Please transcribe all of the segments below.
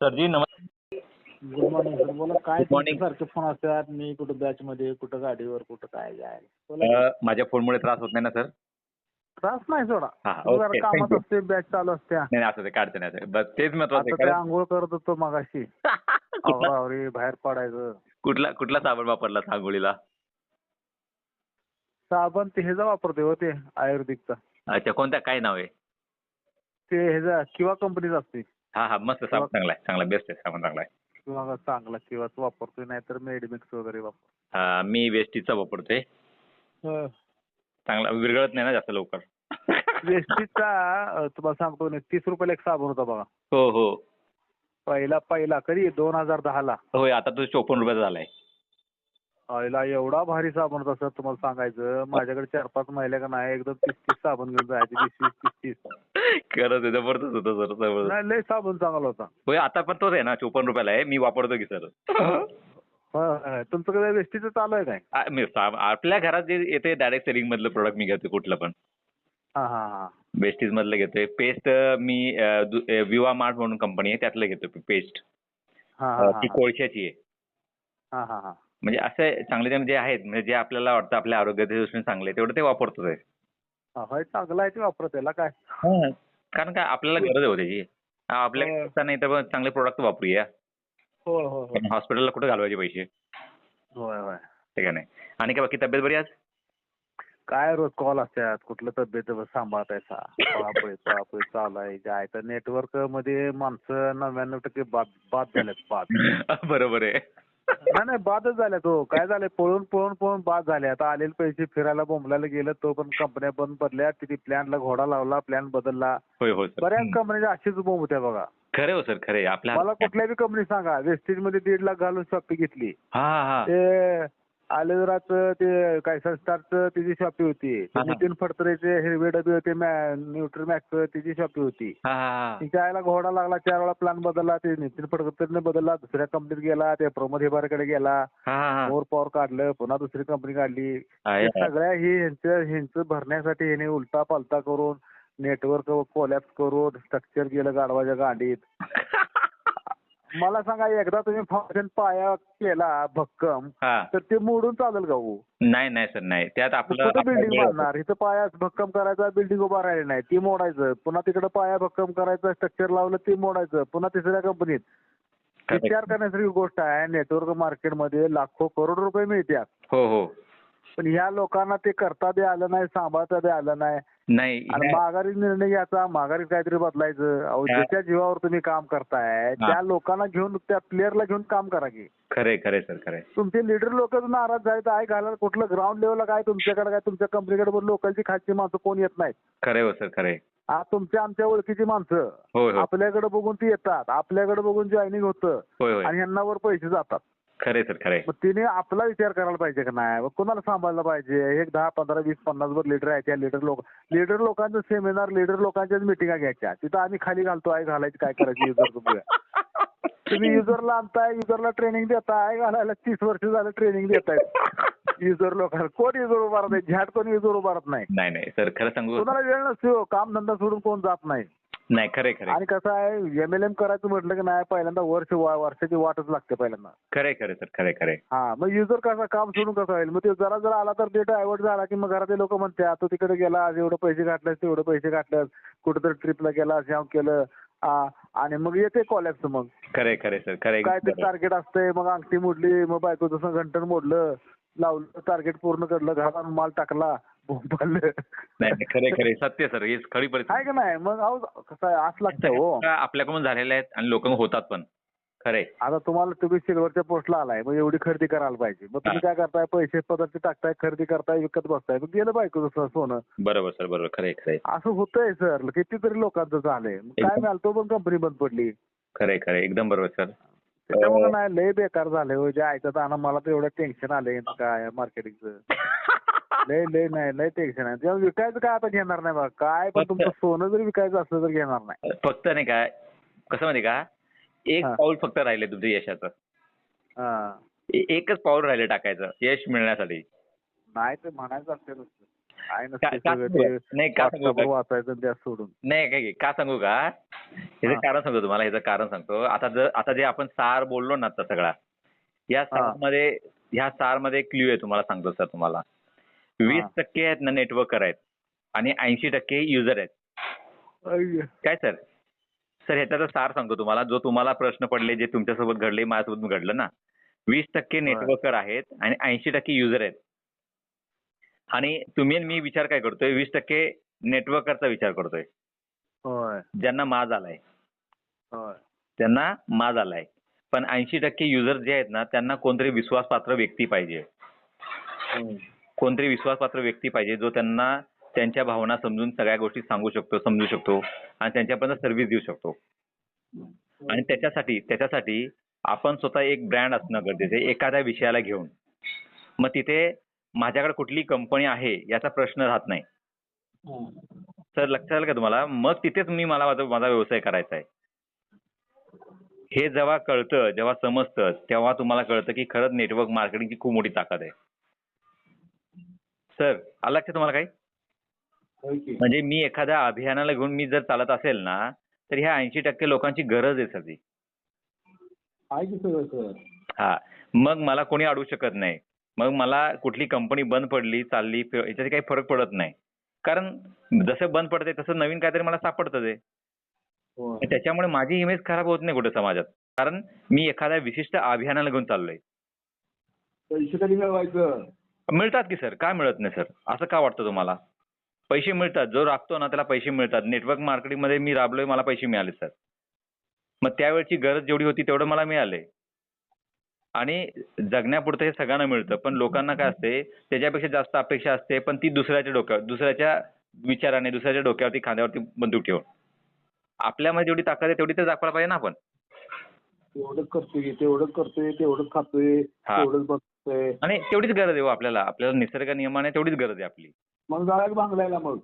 Sir जी नमस्कार. Good morning sir. बोला काय गुड मॉर्निंग. सारखे फोन असतात. मी कुठं बॅच मध्ये, कुठं गाडीवर, कुठं काय जाय. बोला की. माझ्या फोनमुळे त्रास होत नाही ना सर? त्रास नाही सोडा. हा, तुम्ही जरा ओके, कामात थँक्यू. असते, बॅच चालू असत्या. नाही नाही, असं ते काढते नाही बस तेच महत्वाचं आता आहे ते कारण आंघोळ करत होतो मगाशी. कुठला आवरावरी बाहेर पडायचं. कुठला कुठला साबण वापरला आंघोळीला? साबण ते ह्याचा वापरते हो, ते आयुर्वेदिकचा. अच्छा, कोणत्या, काय नाव आहे? ते ह्याचा किंवा कंपनीचा असते. हा हा, मस्त साबण, चांगला आहे, चांगला, बेस्ट आहे साबण, चांगला आहे. किंवा चांगला किंवाच वापरतोय, नाहीतर मेडिमिक्स वगैरे वापरतो. मी वेस्टीजचा वापरतोय. चांगला विरघळत नाही ना जास्त लवकर. वेस्टीजचा तुम्हाला सांगतो ना, 30 रुपयाला एक साबण होता बघा. हो हो पहिला कधी 2010 ला. होय, आता तो 54 रुपयाचा झालाय. आईला एवढा भारी साबण होता सर, तुम्हाला सांगायचं. माझ्याकडे 4-5 महिला का नाही, एकदम 30-30 साबण घेऊन जायचे. 20-30. खरंच आहे, जबरदस्त होतं सर, जबरदस्त. नाही, लय साबण चांगला होता. होय, आता पण तोच आहे ना, 54 रुपयाला आहे, मी वापरतो की सर. होय. तुमच्याकडे वेस्टीचं चालू आहे काय? आपल्या घरात जे येते डायरेक्ट सेलिंग मधलं प्रोडक्ट मी घेतो कुठलं पण. हा. वेस्टीज मधलं घेतोय. पेस्ट मी विवा मार्ट म्हणून कंपनी आहे, त्यातलं घेतोय पेस्ट. ती कोळशाची आहे. हा. म्हणजे असे चांगले जे आहेत, म्हणजे जे आपल्याला वाटतं आपल्या आरोग्याच्या दृष्टीने चांगले, तेवढं ते वापरतोच आहे. होय, चांगला आहे ते, वापरत त्याला काय. कारण काय आपल्याला गरज आहे त्याची. आपल्या नाही तर चांगले प्रोडक्ट वापरूया. हो. हॉस्पिटलला कुठे घालवायचे पैसे? होय. ठीक आहे. नाही आणि काय, बाकी तब्येत बरी आज? काय रोज कॉल असतात, कुठलं तब्येत सांभाळतायचा, पळापळी चालू आहे. काय तर नेटवर्क मध्ये माणसं 99% बाद झाल्यात. बरोबर आहे. नाही, बादच झाल्यात हो. काय झालंय, पळून बाद झाले. आता आलेले पैसे फिरायला बोंबलायला गेलं, तो पण कंपन्या बंद पडल्या. तिथे प्लॅनला घोडा लावला, प्लॅन बदलला. हो सर. बऱ्याच कंपन्या अशीच बोंब होत्या बघा. खरे हो सर, खरे. मला कुठल्याही कंपनी सांगा, वेस्टेज मध्ये 1.5 लाख घालून शॉपी घेतली. हा. ते आलेराचं ते काय सनस्टारचं त्याची शॉपी होती. नितीन फडतरेचे हिरवे डबे होते, न्यूट्रीमॅक्सचं त्याची शॉपी होती. तिच्या आईला घोडा लागला, 4 वेळा प्लॅन बदलला. ते नितीन फडतरेने बदलला, दुसऱ्या कंपनीत गेला. ते प्रमोद हेबारेकडे गेला, मोर पॉवर काढलं, पुन्हा दुसरी कंपनी काढली. सगळ्या ह्यांचं भरण्यासाठी ह्याने उलटा पालता करून नेटवर्क कोलॅप्स करून स्ट्रक्चर गेलं गाडवाच्या गाडीत. मला सांगा, एकदा तुम्ही फाउंडेशन पाया केला भक्कम, तर ते मोडून चालेल का हो? नाही सर, नाही. त्यात आपलं बिल्डिंग बांधणार, इथं पाया भक्कम करायचा, बिल्डिंग उभा राहिली नाही, ती मोडायचं. पुन्हा तिकडे पाया भक्कम करायचं, स्ट्रक्चर लावलं, ती मोडायचं. पुन्हा तिसऱ्या कंपनीत. विचार करण्यासारखी गोष्ट आहे. नेटवर्क मार्केटमध्ये लाखो करोड रुपये मिळतात. हो. पण ह्या लोकांना ते करता बी आलं नाही, सांभाळता बी आलं नाही. आणि माघारी निर्णय घ्यायचा, माघारी काहीतरी बदलायचं. अहो, ज्याच्या जीवावर तुम्ही काम करताय त्या लोकांना घेऊन, त्या प्लेअरला घेऊन काम करा की. खरे सर, खरे. तुमचे लीडर लोक नाराज झाले, आहे घालायला कुठलं ग्राउंड लेवलला काय तुमच्याकडे, काय तुमच्या कंपनीकडे लोकलची खासची माणसं कोण येत नाहीत. खरे हो सर, खरे. तुमच्या आमच्या ओळखीची माणसं आपल्याकडे बघून ती येतात, आपल्याकडे बघून जॉईनिंग होतं आणि यांना वर पैसे जातात. खरे सर, खरे. मग तिने आपला विचार करायला पाहिजे का नाही? कोणाला सांभाळलं पाहिजे? एक 10, 15, 20, 50 वर लीडर आहे. त्या लीडर लोकांचं सेमिनार, लीडर लोकांच्याच मिटिंगा घ्यायच्या. तिथं आम्ही खाली घालतो, आहे घालायची, काय करायची युजर. तुम्ही युजरला आणताय, युजरला ट्रेनिंग देताय, घालायला 30 वर्ष झालं ट्रेनिंग देताय युजर लोकांना. कोण युजर उभारत नाही, झॅट कोण युजर उभारत नाही. नाही सर, खरं सांगू, कोणाला वेळ नसतो, काम धंदा सोडून कोण जात नाही. नाही, खरे. आणि कसं आहे, MLM करायचं म्हटलं की नाही, पहिल्यांदा वर्षाची वाटच लागते पहिल्यांदा. खरे सर, खरे. मग युजर कसं काम सोडून कसं होईल? मग ते जरा आला तर ते डायव्हर्ट झाला की मग घरातले लोक म्हणते, तो तिकडे गेला, आज एवढे पैसे घातलेस, तेवढे पैसे घातलेस, कुठेतरी ट्रिपला गेला, श्याम केलं, आणि मग येते कॉलॅप्स. मग खरे सर, खरे. काय ते टार्गेट असतंय, मग अंगठी मोडली, मग बायको जसं घंटन मोडलं, लावलं, टार्गेट पूर्ण करलं, घरात माल टाकला, नाही, खरे सत्य सर, ही खरी परिस्थिती आहे का नाही? मग कसं आहे, असं लागतं हो. आपल्याकडून झालेले आहेत आणि लोक होतात पण. खरे. आता तुम्ही सिल्वरच्या पोस्टला आलाय, मग एवढी खरेदी करायला पाहिजे. मग तुम्ही काय करताय, पैसे पदार्थ टाकताय, खरेदी करताय, विकत बसताय, मग गेलं बायको जसं सोनं. बरोबर सर, बरोबर. खरे. असं होतंय सर, कितीतरी लोकांचं झालंय. काय मिळालं, तो पण कंपनी बंद पडली. खरे, एकदम बरोबर सर. त्याच्यामुळे नाही, लय बेकार झालंय हो. जे ऐकत आणा, मला तर एवढं टेन्शन आलंय काय मार्केटिंगचं. लय टेन्शन आहे. जेव्हा विकायचं काय आता घेणार नाही बघा, काय पण तुमचं सोनं जर विकायचं असलं तर घेणार नाही. फक्त नाही काय, कसं माहिती का, एक पाऊल फक्त राहिले तुमच्या यशाचं. एकच पाऊल राहिले टाकायचं यश मिळण्यासाठी. नाही तर म्हणायचं असेल. काय का नसते का सगळं सांगू? ते नाही का सांगू WhatsApp वर का? वाचायचं आणि त्या सोडून. नाही काय का सांगू का? ह्याचं हा. कारण सांगतो तुम्हाला, ह्याचं कारण सांगतो. आता जे आपण सार बोललो ना आता सगळा, या हा. सारमध्ये एक क्ल्यू आहे, तुम्हाला सांगतो सर तुम्हाला. हा. 20% आहेत ना नेटवर्कर आहेत आणि 80% युजर आहेत. अय्य. काय सर? सर ह्याचा सार सांगतो तुम्हाला, जो तुम्हाला प्रश्न पडले, जे तुमच्यासोबत घडले, माझ्यासोबत घडलं ना. 20% होय. नेटवर्कर आहेत आणि 80% युजर आहेत. आणि तुम्ही आणि मी विचार काय करतोय? 20% नेटवर्करचा विचार करतोय, होय. ज्यांना माज आलाय. होय. त्यांना माज आलाय. पण 80% युजर जे आहेत ना, त्यांना कोणतरी विश्वासपात्र व्यक्ती पाहिजे. कोणतरी विश्वासपात्र व्यक्ती पाहिजे, जो त्यांना त्यांच्या भावना समजून सगळ्या गोष्टी सांगू शकतो, समजू शकतो आणि त्यांच्यापर्यंत सर्व्हिस देऊ शकतो. आणि त्याच्यासाठी आपण स्वतः एक ब्रँड असणं गरजेचं आहे, एखाद्या विषयाला घेऊन. मग तिथे माझ्याकडे कुठली कंपनी आहे याचा प्रश्न राहत नाही. सर लक्षात आलं का तुम्हाला? मग तिथेच मला माझा व्यवसाय करायचा आहे. हे जेव्हा कळतं, जेव्हा समजतं, तेव्हा तुम्हाला कळतं की खरंच नेटवर्क मार्केटिंगची खूप मोठी ताकद आहे. सर आलं लक्षात तुम्हाला काही? म्हणजे मी एखाद्या अभियानाला घेऊन मी जर चालत असेल ना, तर ह्या 80% लोकांची गरज आहे सगळी. हा. मग मला कोणी अडवू शकत नाही. मग मला कुठली कंपनी बंद पडली, चालली, याच्यात काही फरक पडत नाही. कारण जसं बंद पडते तसं नवीन काहीतरी मला सापडतं ते. त्याच्यामुळे माझी इमेज खराब होत नाही कुठे समाजात. कारण मी एखाद्या विशिष्ट अभियानाला घेऊन चाललोय. पैसे कधी मिळवायचं? मिळतात की सर, काय मिळत नाही सर? असं का वाटतं तुम्हाला? पैसे मिळतात. जो राबतो ना त्याला पैसे मिळतात. नेटवर्क मार्केटिंगमध्ये मी राबलोय, मला पैसे मिळाले सर. मग त्यावेळची गरज जेवढी होती तेवढं मला मिळालंय. आणि जगण्यापुरतं हे सगळ्यांना मिळतं. पण लोकांना काय असते, त्याच्यापेक्षा जास्त अपेक्षा असते, पण ती दुसऱ्याच्या विचाराने, दुसऱ्याच्या डोक्यावरती, खांद्यावरती बंदूक ठेवून. आपल्यामध्ये जेवढी ताकद आहे तेवढी तर दाखवायला पाहिजे ना आपण. तेवढंच करतोय, तेवढंच करतोय, तेवढंच खातोय, तेवढंच बघतोय. आणि तेवढीच गरज आहे हो आपल्याला. आपल्याला निसर्ग नियमाने तेवढीच गरज आहे आपली. मग जाऊया भांगलायला मग.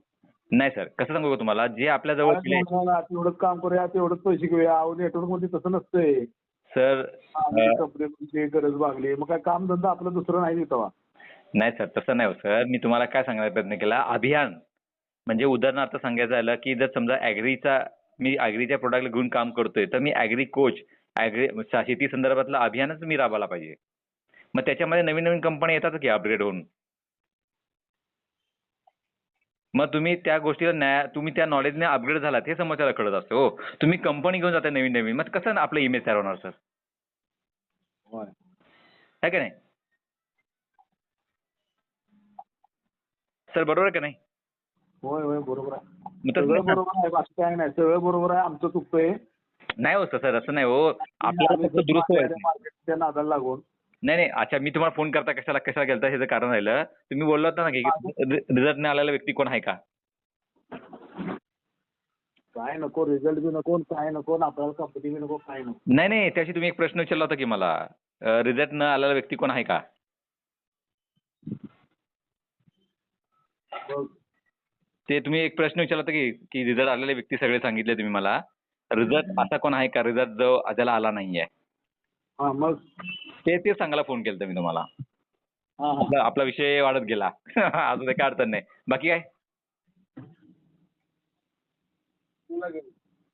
नाही सर, कसं सांगू का तुम्हाला, जे आपल्या जवळ तेवढंच काम करूया, तेवढंच पैसे घेऊया. नेटवर्क मध्ये तसं नसतंय. सर कंपनी गरज भागली, मग काय काम धंदा आपलं दुसरं नाही देतो. नाही सर, तसं नाही हो सर. मी तुम्हाला काय सांगण्याचा प्रयत्न केला, अभियान म्हणजे उदाहरणार्थ सांगायचं झालं की जर समजा मी ॲग्रीच्या प्रोडक्टला घेऊन काम करतोय, तर मी ॲग्री कोच, शेती संदर्भातलं अभियानच मी राबवायला पाहिजे. मग त्याच्यामध्ये नवीन नवीन कंपनी येतात की अपग्रेड होऊन. मग तुम्ही त्या गोष्टीला तुम्ही त्या नॉलेजने अपग्रेड झालात हे समोरच्याला कळत असतं हो. तुम्ही कंपनी घेऊन जाता नवीन नवीन, मग कसं आपलं इमेज तयार होणार सर? आहे का नाही सर? बरोबर आहे का नाही? होय होय, बरोबर आहे. मग सगळं बरोबर आहे, बाकी काय नाही. सगळं बरोबर आहे, आमचं चुकतंय. नाही हो सर, असं नाही हो. आपल्याला फक्त दुरुस्त व्हायचं. मार्केटच्या नादाला लागून. नाही. अच्छा, मी तुम्हाला फोन करता कशाला केलता ह्याचं कारण राहिलं. तुम्ही बोलला होता ना की रिझल्ट नाही आलेला व्यक्ती कोण आहे का? काय नको, रिझल्ट बी नको, काय नको, आपल्याला कंपनी बी नको, काय नको. नाही. त्याशी तुम्ही एक प्रश्न विचारला होता की मला, रिझल्ट न आलेला व्यक्ती कोण आहे का? ते तुम्ही एक प्रश्न विचारला होता की रिझल्ट आलेले व्यक्ती सगळे सांगितले तुम्ही मला. रिझल्ट असा कोण आहे का रिझल्ट जो ज्याला आला नाहीये? मग ते सांगायला फोन केलता मी तुम्हाला. आपला विषय वाढत गेला. अजून काय अडचण नाही. बाकी काय?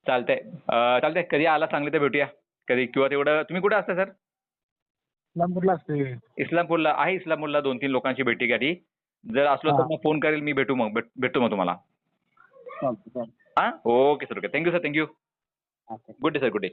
चालतंय. कधी आला सांगले तर भेटूया कधी, किंवा तेवढं तुम्ही कुठे असता सर? इस्लामपूरला असते. इस्लामपूरला 2-3 लोकांची भेटी गाठी. जर असलो तर मग फोन करेल मी, भेटतो मग तुम्हाला. चालतं. Okay sir, okay. Thank you sir, thank you. Good day sir, good day.